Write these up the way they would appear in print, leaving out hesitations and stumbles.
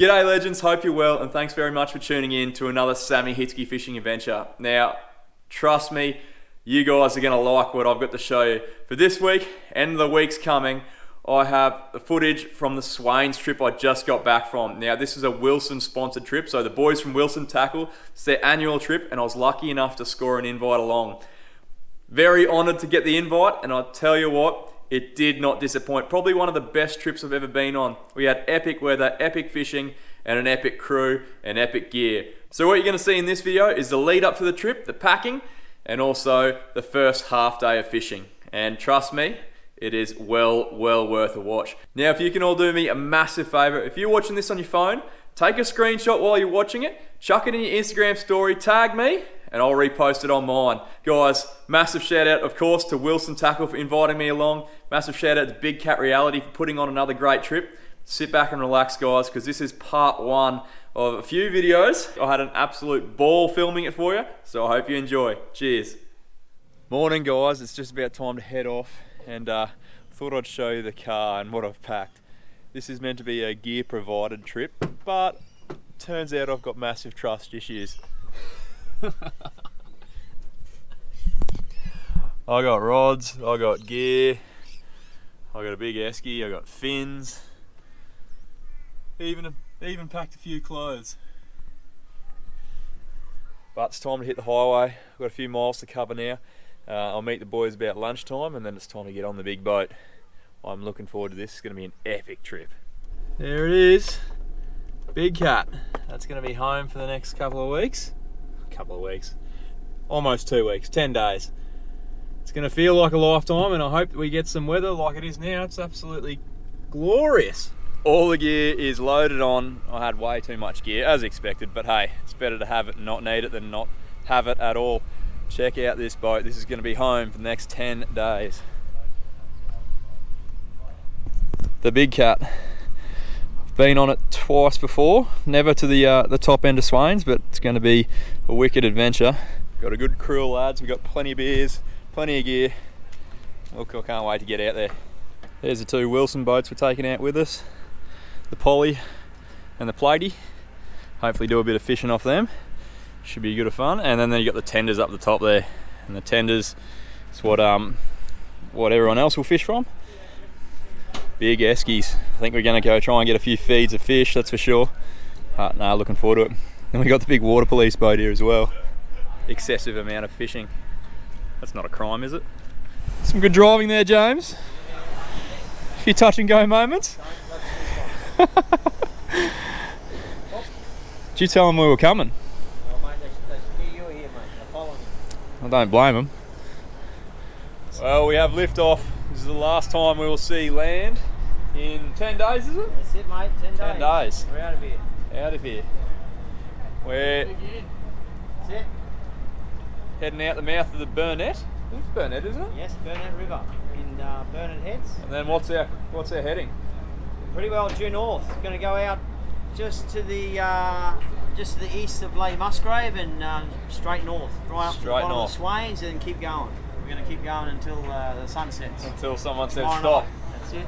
G'day legends, hope you're well, and thanks very much for tuning in to another Sammy Hitzke fishing adventure. Now, trust me, you guys are going to like what I've got to show you. For this week, and the weeks coming, I have the footage from the Swains trip I just got back from. Now, this is a Wilson sponsored trip, so the boys from Wilson tackle, it's their annual trip, and I was lucky enough to score an invite along. Very honoured to get the invite, and I'll tell you what, it did not disappoint. Probably one of the best trips I've ever been on. We had epic weather, epic fishing, and an epic crew and epic gear. So what you're going to see in this video is the lead up to the trip, the packing, and also the first half day of fishing. And trust me, it is well worth a watch. Now, if you can all do me a massive favour, if you're watching this on your phone, take a screenshot while you're watching it, chuck it in your Instagram story, tag me, and I'll repost it on mine. Guys, massive shout out, of course, to Wilson Tackle for inviting me along. Massive shout out to Big Cat Reality for putting on another great trip. Sit back and relax, guys, because this is part one of a few videos. I had an absolute ball filming it for you, so I hope you enjoy. Cheers. Morning, guys. It's just about time to head off, and thought I'd show you the car and what I've packed. This is meant to be a gear provided trip, but turns out I've got massive trust issues. I got rods, I got gear, I got a big esky, I got fins, even packed a few clothes. But it's time to hit the highway. I've got a few miles to cover now. I'll meet the boys about lunchtime, and then it's time to get on the big boat. I'm looking forward to this. It's going to be an epic trip. There it is, Big Cat. That's going to be home for the next couple of weeks. Almost 2 weeks, 10 days. It's going to feel like a lifetime, and I hope that we get some weather like it is now. It's absolutely glorious. All the gear is loaded on. I had way too much gear, as expected, but hey, it's better to have it and not need it than not have it at all. Check out this boat. This is going to be home for the next 10 days. The Big Cat. I've been on it twice before, never to the top end of Swains, but it's going to be a wicked adventure. Got a good crew of lads. We've got plenty of beers, plenty of gear. Look, I can't wait to get out there. There's the two Wilson boats we're taking out with us, the Polly and the Platey. Hopefully do a bit of fishing off them. Should be good of fun. And then you got the tenders up the top there, and the tenders is what everyone else will fish from. Big eskies. I think we're going to go try and get a few feeds of fish, that's for sure. No, looking forward to it. Then we got the big water police boat here as well. Excessive amount of fishing. That's not a crime, is it? Some good driving there, James. A few touch and go moments. Did you tell them we were coming? Oh, mate, they hear you here, mate. They're following you. I don't blame them. Well, we have liftoff. This is the last time we will see land in 10 days, is it? That's it, mate. 10 days. 10 days. We're out of here. Out of here. We're That's it. heading out the mouth of the Burnett. It's Burnett, isn't it? Yes, Burnett River in Burnett Heads. And then what's our heading? Pretty well due north. Going to go out just to the east of Leigh Musgrave and straight north, right up to the bottom of the Swains, and keep going. We're going to keep going until the sun sets. Until someone says Tomorrow stop. night. That's it.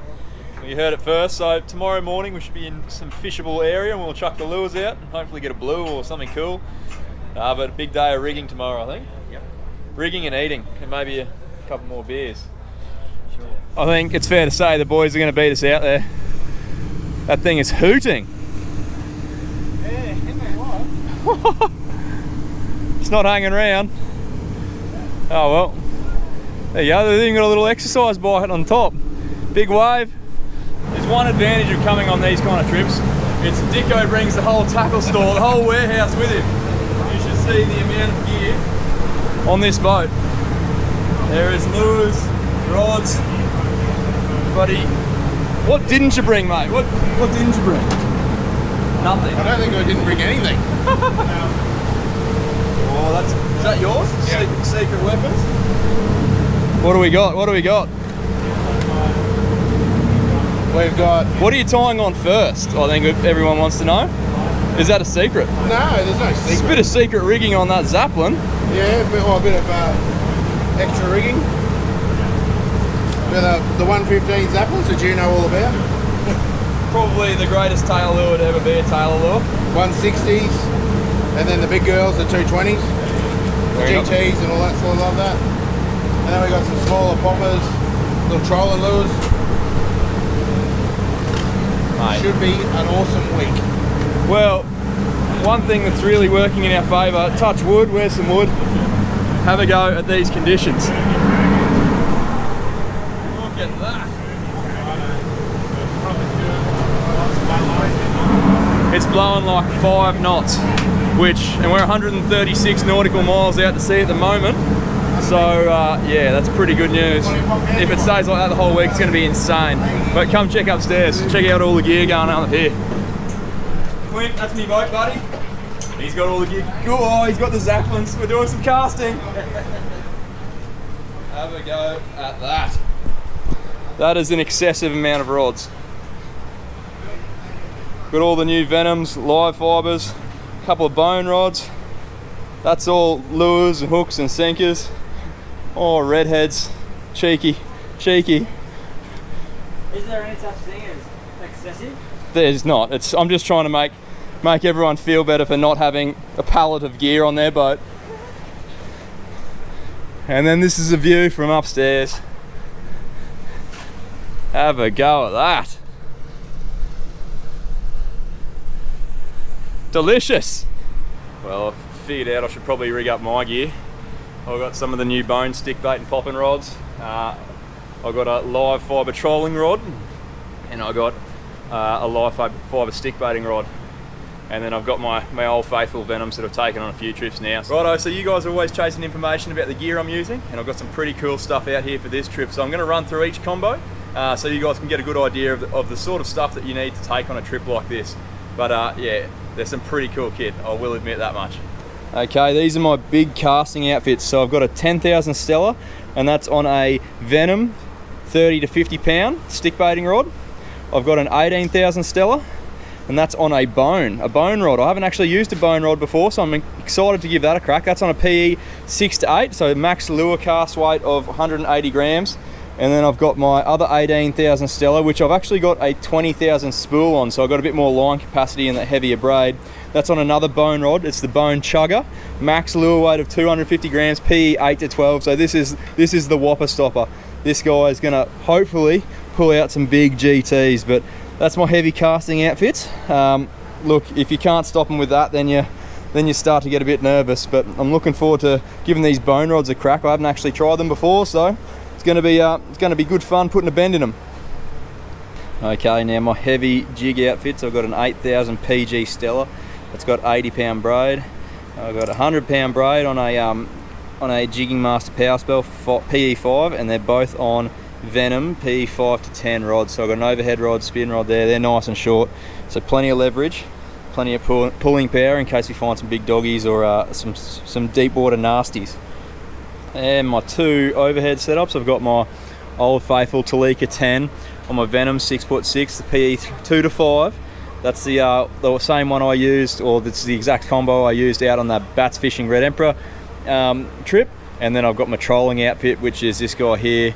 Well, you heard it first. So tomorrow morning we should be in some fishable area, and we'll chuck the lures out and hopefully get a blue or something cool. But a big day of rigging tomorrow, I think. Yep. Rigging and eating, and maybe a couple more beers. Sure. I think it's fair to say the boys are going to beat us out there. That thing is hooting. Yeah, what? It's not hanging around. Oh well. There you go, they've even got a little exercise bike on top. Big wave. There's one advantage of coming on these kind of trips. It's Dicko brings the whole tackle store, the whole warehouse with him. You should see the amount of gear on this boat. There is lures, rods, buddy. What didn't you bring, mate? What didn't you bring? Nothing. I don't think I didn't bring anything. Oh, is that yours? Yeah. Secret weapons? What do we got? We've got... What are you tying on first? I think everyone wants to know. Is that a secret? No, there's no secret. It's a bit of secret rigging on that Zeppelin. Yeah, a bit of extra rigging. With the 115 Zeppelins that you know all about. probably the greatest tail lure to ever be a tail lure. 160s, and then the big girls, the 220s, GTs and all that sort of love that. And then we got some smaller poppers, little trolling lures. Mate. Should be an awesome week. Well, one thing that's really working in our favour, touch wood, wear some wood, have a go at these conditions. Look at that. It's blowing like 5 knots, and we're 136 nautical miles out to sea at the moment. So yeah, that's pretty good news. If it stays like that the whole week, it's going to be insane. But come check upstairs, check out all the gear going on up here. Clint, that's me boat, buddy. He's got all the gear. Oh, he's got the Zeppelins. We're doing some casting. Have a go at that. That is an excessive amount of rods. Got all the new Venoms, live fibres, a couple of bone rods. That's all lures and hooks and sinkers. Oh, redheads, cheeky, cheeky. Is there any such thing as excessive? There's not. I'm just trying to make everyone feel better for not having a pallet of gear on their boat. And then this is a view from upstairs. Have a go at that. Delicious. Well, I've figured out I should probably rig up my gear. I've got some of the new bone stick bait and popping rods. I've got a live fibre trolling rod, and I got a live fibre stick baiting rod. And then I've got my old faithful Venoms that I've taken on a few trips now. Righto, so you guys are always chasing information about the gear I'm using, and I've got some pretty cool stuff out here for this trip. So I'm going to run through each combo so you guys can get a good idea of the sort of stuff that you need to take on a trip like this. But yeah, there's some pretty cool kit, I will admit that much. Okay, these are my big casting outfits. So I've got a 10,000 Stella, and that's on a Venom 30 to 50 pound stick baiting rod. I've got an 18,000 Stella, and that's on a bone rod. I haven't actually used a bone rod before, so I'm excited to give that a crack. That's on a PE 6 to 8, so max lure cast weight of 180 grams. And then I've got my other 18,000 Stella, which I've actually got a 20,000 spool on, so I've got a bit more line capacity and that heavier braid. That's on another bone rod. It's the Bone Chugger, max lure weight of 250 grams, PE 8 to 12. So this is the whopper stopper. This guy is gonna hopefully pull out some big GTs, but that's my heavy casting outfit. Look, if you can't stop them with that, then you start to get a bit nervous, but I'm looking forward to giving these bone rods a crack. I haven't actually tried them before, so it's going to be good fun putting a bend in them. Okay, now my heavy jig outfits. I've got an 8,000 PG Stella. It's got 80 pound braid. I've got 100 pound braid on a Jigging Master Power Spell PE 5, and they're both on Venom PE 5 to 10 rods. So I've got an overhead rod, spin rod there. They're nice and short, so plenty of leverage, plenty of pulling power in case we find some big doggies or some deep water nasties. And my two overhead setups, I've got my old faithful Talika 10 on my Venom 6'6", the PE 2 to 5. That's the same one I used, or that's the exact combo I used out on that Bats Fishing Red Emperor trip. And then I've got my trolling outfit, which is this guy here,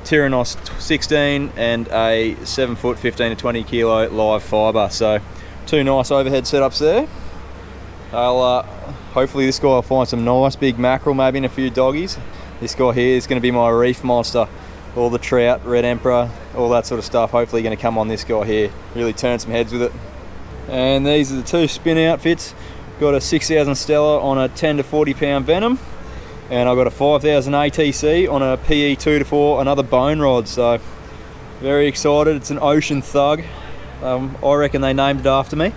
Tyrannos 16 and a 7 foot 15 to 20 kilo live fibre. So two nice overhead setups there. Hopefully this guy will find some nice big mackerel, maybe in a few doggies. This guy here is going to be my reef monster. All the trout, red emperor, all that sort of stuff, hopefully going to come on this guy here. Really turn some heads with it. And these are the two spin outfits. Got a 6,000 Stella on a 10 to 40 pound Venom, and I've got a 5,000 ATC on a PE 2 to 4, another bone rod. So very excited. It's an Ocean Thug. I reckon they named it after me,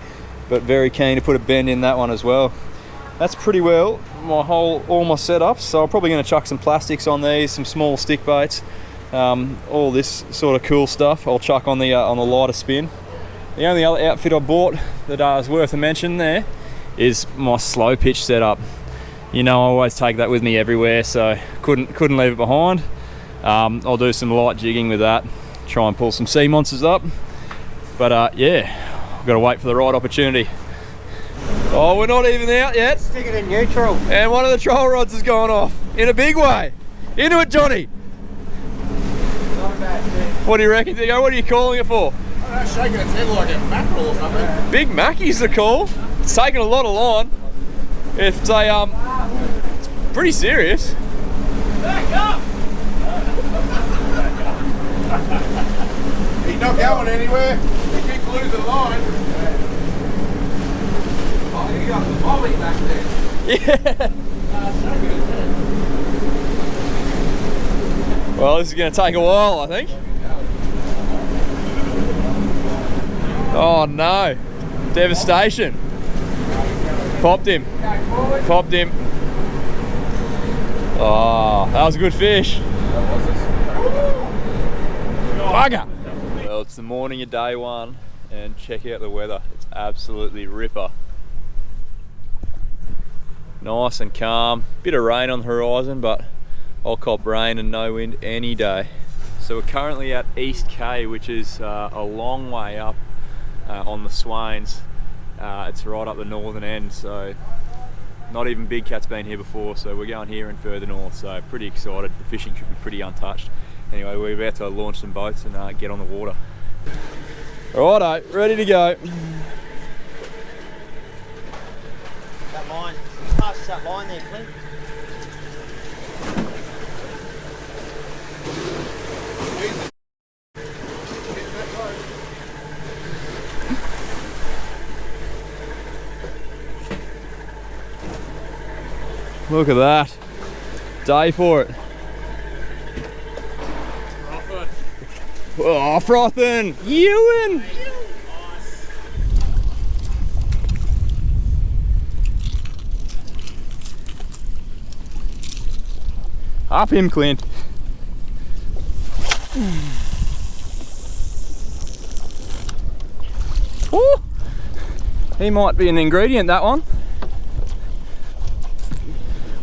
but very keen to put a bend in that one as well. That's pretty well all my setups. So I'm probably going to chuck some plastics on these, some small stick baits, all this sort of cool stuff I'll chuck on the lighter spin. The only other outfit I bought that is worth a mention there is my slow pitch setup. You know, I always take that with me everywhere, so couldn't leave it behind. I'll do some light jigging with that, try and pull some sea monsters up. But yeah, I've got to wait for the right opportunity. Oh, we're not even out yet. Stick it in neutral. And one of the troll rods has gone off in a big way. Into it, Johnny. Not a bad thing. What do you reckon, Digo? What are you calling it for? That's shaking its head like a mackerel or something. Big Mackie's the call. It's taking a lot of line. It's a it's pretty serious. Back up! He's not going anywhere. He keeps losing line. Oh, you got the volley back there. Yeah. Well, this is going to take a while, I think. Oh no. Devastation. Popped him. Popped him. Oh, that was a good fish. Bugger. Well, it's the morning of day one, and check out the weather. It's absolutely ripper. Nice and calm. Bit of rain on the horizon, but I'll cop rain and no wind any day. So we're currently at East K, which is a long way up on the Swains. It's right up the northern end, so not even Big Cat's been here before, so we're going here and further north, so pretty excited. The fishing should be pretty untouched. Anyway, we're about to launch some boats and get on the water. Righto, ready to go. That line, pass that line there, Clint. Look at that. Day for it. Oh, frothing! Ewan! Nice. Up him, Clint. Ooh. He might be an ingredient, that one.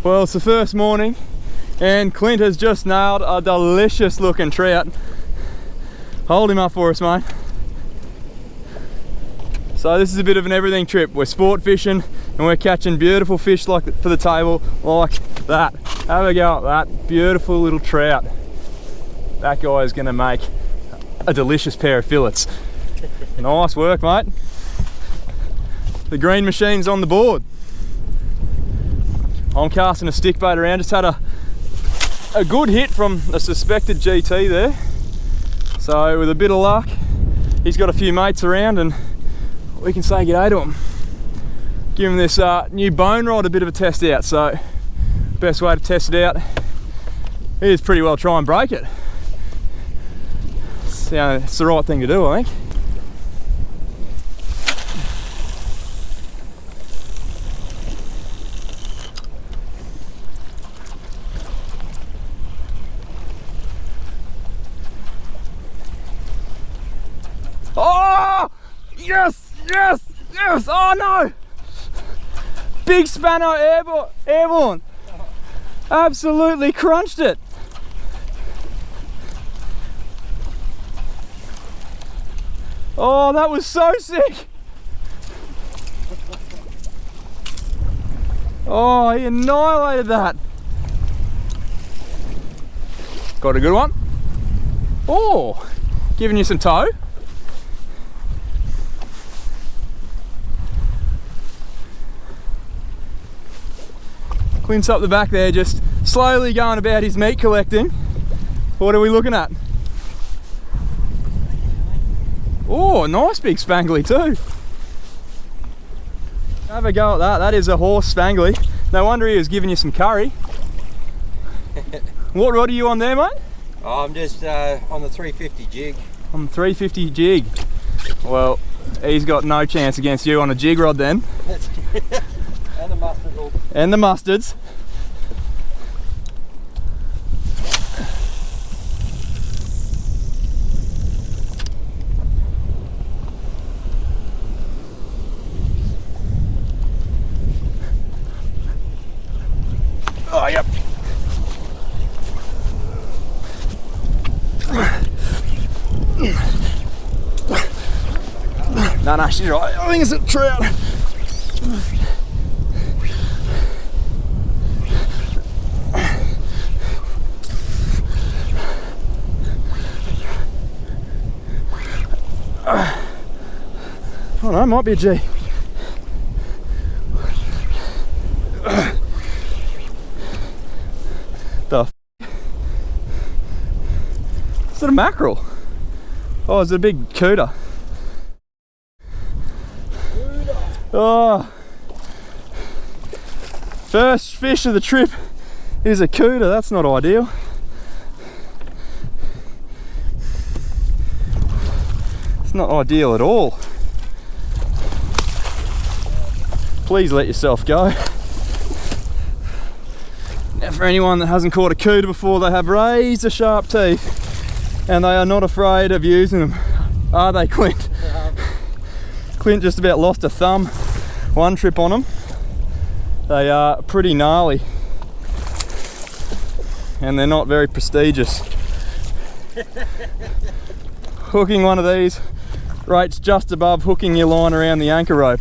Well, it's the first morning and Clint has just nailed a delicious looking trout. Hold him up for us, mate. So this is a bit of an everything trip. We're sport fishing and we're catching beautiful fish like for the table, like that. Have a go at that beautiful little trout. That guy is going to make a delicious pair of fillets. Nice work, mate. The green machine's on the board. I'm casting a stick bait around. Just had a good hit from a suspected GT there. So with a bit of luck, he's got a few mates around and we can say g'day to him. Give him this new bone rod a bit of a test out. So best way to test it out is pretty well try and break it. So it's the right thing to do, I think. Oh! Yes! Yes! Yes! Oh no! Big spanner airborne! Absolutely crunched it! Oh, that was so sick! Oh, he annihilated that! Got a good one? Oh! Giving you some toe. Clint's up the back there, just slowly going about his meat collecting. What are we looking at? Oh, nice big spangly too. Have a go at that. That is a horse spangly. No wonder he was giving you some curry. What rod are you on there, mate? Oh, I'm just on the 350 jig. On the 350 jig. Well, he's got no chance against you on a jig rod then. And the mustard hook. And the mustards. Oh, yep. No, she's right. I think it's a trout. Oh no, might be a G. The f? Is it a mackerel? Oh, is it a big cooter? Oh, first fish of the trip is a cooter. That's not ideal. It's not ideal at all. Please let yourself go. Now, for anyone that hasn't caught a cooter before, they have razor sharp teeth and they are not afraid of using them. Are they, Clint? Clint just about lost a thumb one trip on them. They are pretty gnarly and they're not very prestigious. Hooking one of these rates just above hooking your line around the anchor rope.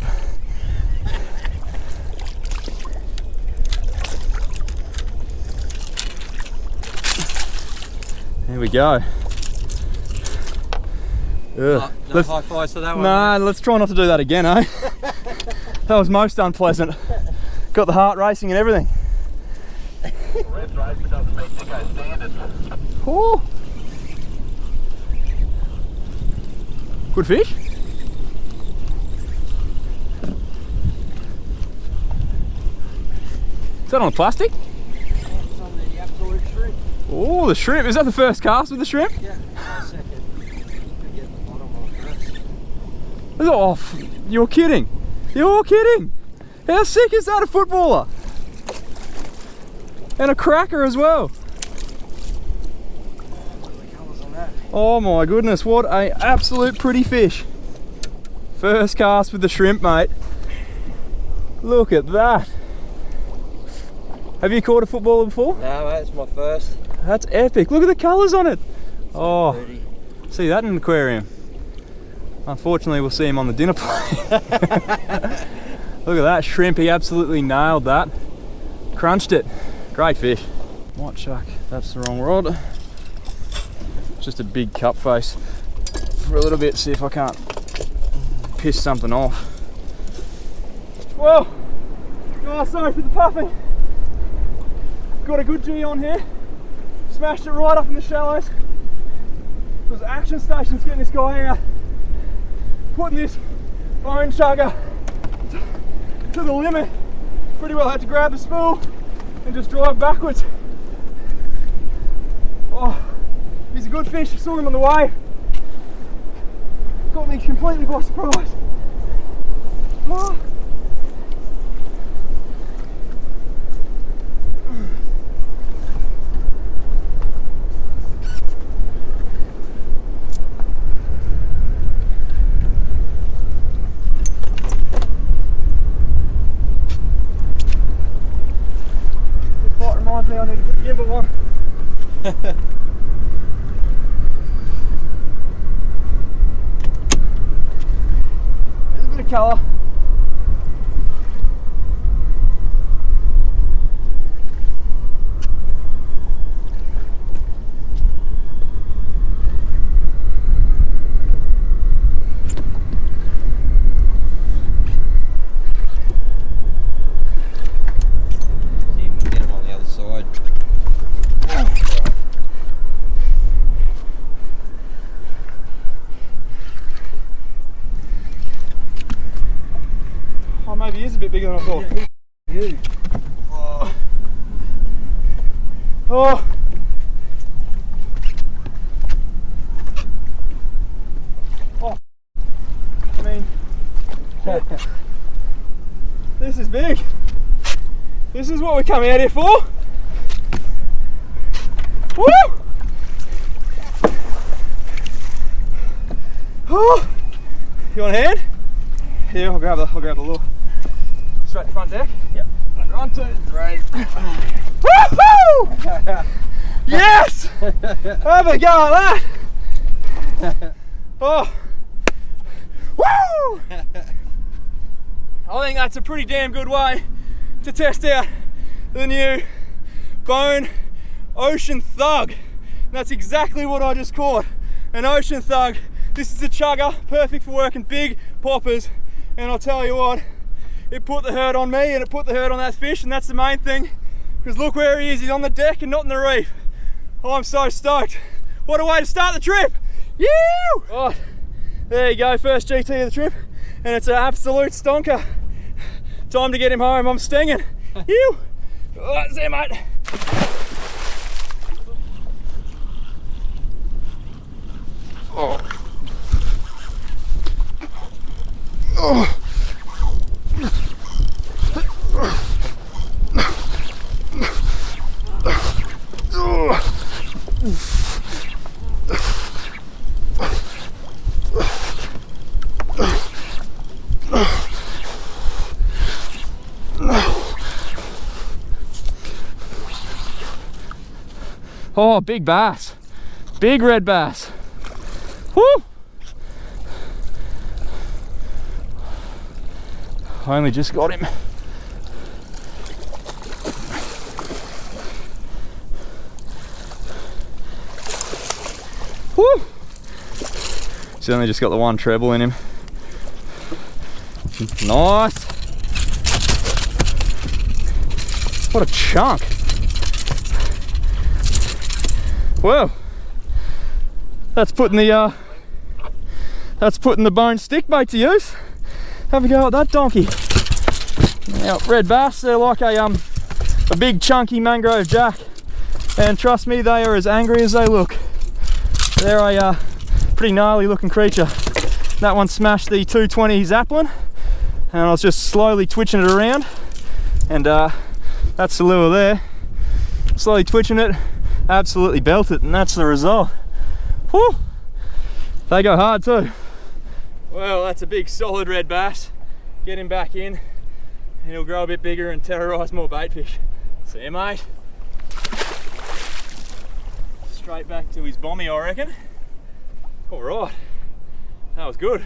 There we go. No high fives for that one. Nah, let's try not to do that again, eh? That was most unpleasant. Got the heart racing and everything. Oh. Good fish. Is that on the plastic? It's on the absolute shrimp. Oh, the shrimp. Is that the first cast with the shrimp? Yeah, second. Get the bottom off first. Oh, you're kidding. You're kidding. How sick is that, a footballer? And a cracker as well. Oh my goodness, what a absolute pretty fish. First cast with the shrimp, mate. Look at that. Have you caught a footballer before? No, mate, it's my first. That's epic. Look at the colours on it. Oh, Pretty. see that in an aquarium. Unfortunately, we'll see him on the dinner plate. Look at that shrimp, he absolutely nailed that. Crunched it. Great fish. Might chuck, that's the wrong rod. Just a big cup face for a little bit, see if I can't piss something off. Well, oh, sorry for the puffing. Got a good G on here. Smashed it right up in the shallows. There's action stations getting this guy out. Putting this bone chugger to the limit. Pretty well had to grab the spool and just drive backwards. Oh, he's a good fish. I saw him on the way. Got me completely by surprise. Oh. This fight reminds me I need a good gimbal one. There's a bit of colour. See if we can get him on the other side. Oh, maybe he is a bit bigger than I thought. You. Oh. Oh. Oh. I mean, this is big. This is what we come out here for. Woo! Oh. You want a hand? Here, I'll grab the lure. Straight to front deck. Yep. 1, 2, 3. Woohoo! Yes! Have a go at that! Oh! Woo! I think that's a pretty damn good way to test out the new Bone Ocean Thug. And that's exactly what I just caught. An Ocean Thug This is a chugger, perfect for working big poppers. And I'll tell you what, it put the hurt on me and it put the hurt on that fish, and that's the main thing. Because look where he is, he's on the deck and not in the reef. Oh, I'm so stoked. What a way to start the trip. Yew! Right, there you go, first GT of the trip. And it's an absolute stonker. Time to get him home, I'm stinging. Yew! Oh, that's it, mate. Oh. Oh. Oh, big bass. Big red bass. Woo! I only just got him. Woo! He's only just got the one treble in him. Nice. What a chunk. Well, that's putting the bone stick bait to use. Have a go at that donkey. Now, red bass, they're like a big chunky mangrove jack, and trust me, they are as angry as they look. They're a pretty gnarly looking creature. That one smashed the 220 Zeppelin, and I was just slowly twitching it around, and that's the lure there. Slowly twitching it, absolutely belt it, and that's the result. Whew. They go hard too. Well, that's a big solid red bass. Get him back in and he'll grow a bit bigger and terrorise more bait fish. See you, mate. Straight back to his bommy, I reckon. All right, that was good.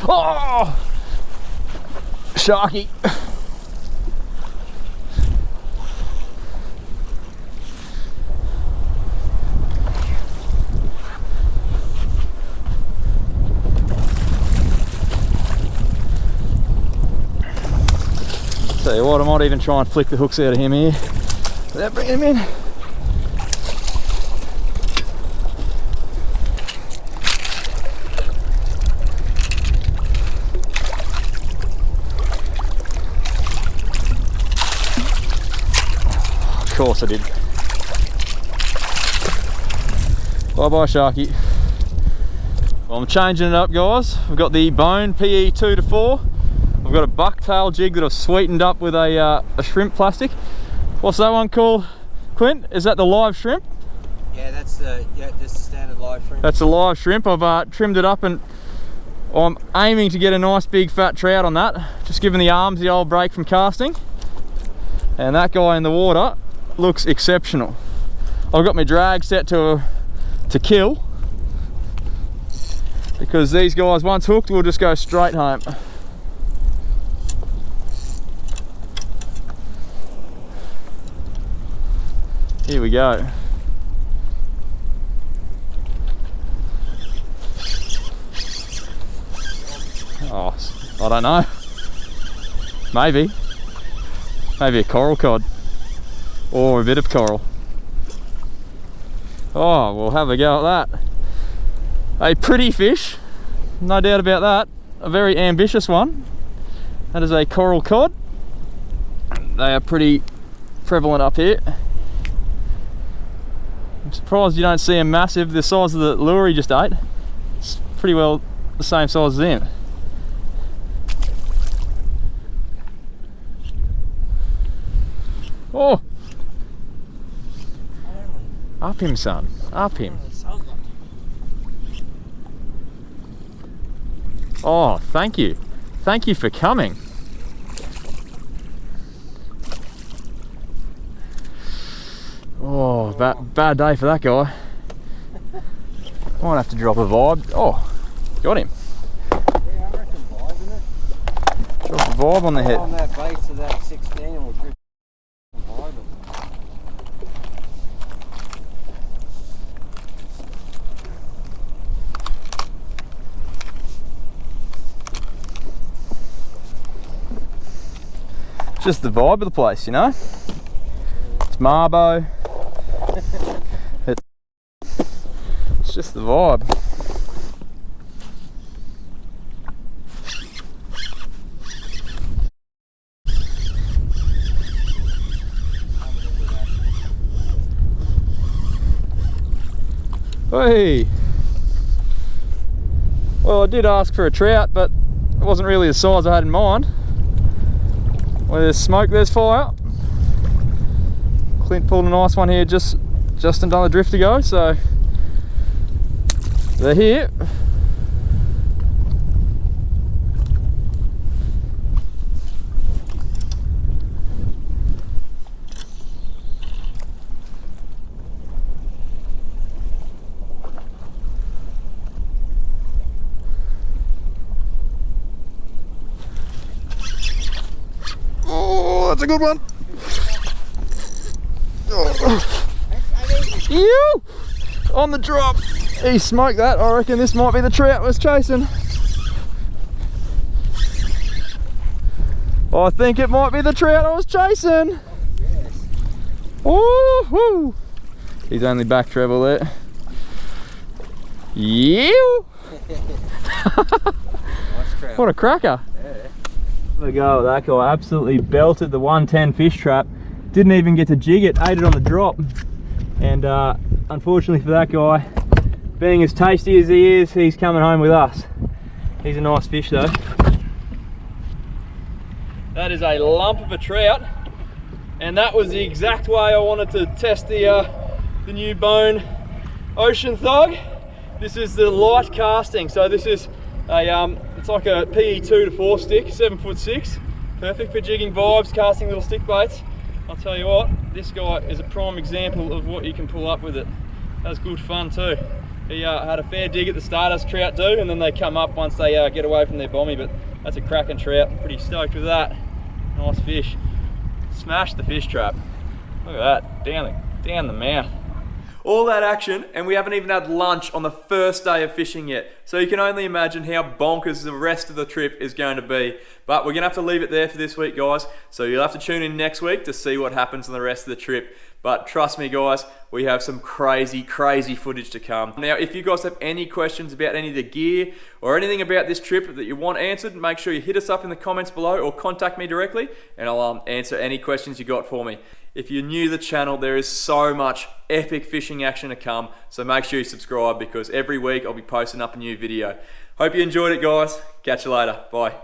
Oh, sharky. Tell you what, I might even try and flick the hooks out of him here without bringing him in. Of course I did. Bye bye, Sharky. Well, I'm changing it up, guys. I've got the bone PE 2 to 4. I've got a bucktail jig that I've sweetened up with a shrimp plastic. What's that one called, Clint? Is that the live shrimp? Yeah, that's just a standard live shrimp. That's a live shrimp. I've trimmed it up and I'm aiming to get a nice big fat trout on that. Just giving the arms the old break from casting. And that guy in the water looks exceptional. I've got my drag set to kill, because these guys, once hooked, will just go straight home. Here we go. Oh, I don't know. Maybe a coral cod or a bit of coral. Oh, we'll have a go at that. A pretty fish, no doubt about that. A very ambitious one. That is a coral cod. They are pretty prevalent up here. I'm surprised you don't see them massive. The size of the lure he just ate, it's pretty well the same size as him. Oh! Up him, son. Up him. Oh, thank you. Thank you for coming. Oh, bad day for that guy. Might have to drop a vibe. Oh, got him. Yeah, I reckon vibe, isn't it? Drop a vibe on the head. On that base of that 16 and we'll drift vibe. just the vibe of the place, you know? It's Marbo. It's just the vibe. Hey! Well, I did ask for a trout, but it wasn't really the size I had in mind. Where there's smoke, there's fire. Clint pulled a nice one here just another drift ago, so they're here. Oh, that's a good one. Oh. You on the drop. He smoked that. I reckon this might be the trout I was chasing. I think it might be the trout I was chasing. Oh, woo. He's only back treble there. You. What a cracker. There we go, that guy absolutely belted the 110 fish trap. Didn't even get to jig it, ate it on the drop. And unfortunately for that guy, being as tasty as he is, he's coming home with us. He's a nice fish though. That is a lump of a trout, and that was the exact way I wanted to test the new bone ocean thug. This is the light casting, so this is a it's like a PE 2 to 4 stick, 7'6", perfect for jigging vibes, casting little stick baits. I'll tell you what, this guy is a prime example of what you can pull up with it. That's good fun too. He had a fair dig at the start, as trout do, and then they come up once they get away from their bommy, but that's a cracking trout. I'm pretty stoked with that. Nice fish. Smashed the fish trap. Look at that, down the mouth. All that action, and we haven't even had lunch on the first day of fishing yet. So you can only imagine how bonkers the rest of the trip is going to be. But we're going to have to leave it there for this week, guys. So you'll have to tune in next week to see what happens on the rest of the trip. But trust me, guys, we have some crazy footage to come. Now, if you guys have any questions about any of the gear or anything about this trip that you want answered, make sure you hit us up in the comments below or contact me directly, and I'll answer any questions you got for me. If you're new to the channel, there is so much epic fishing action to come, so make sure you subscribe because every week I'll be posting up a new video. Hope you enjoyed it, guys. Catch you later. Bye.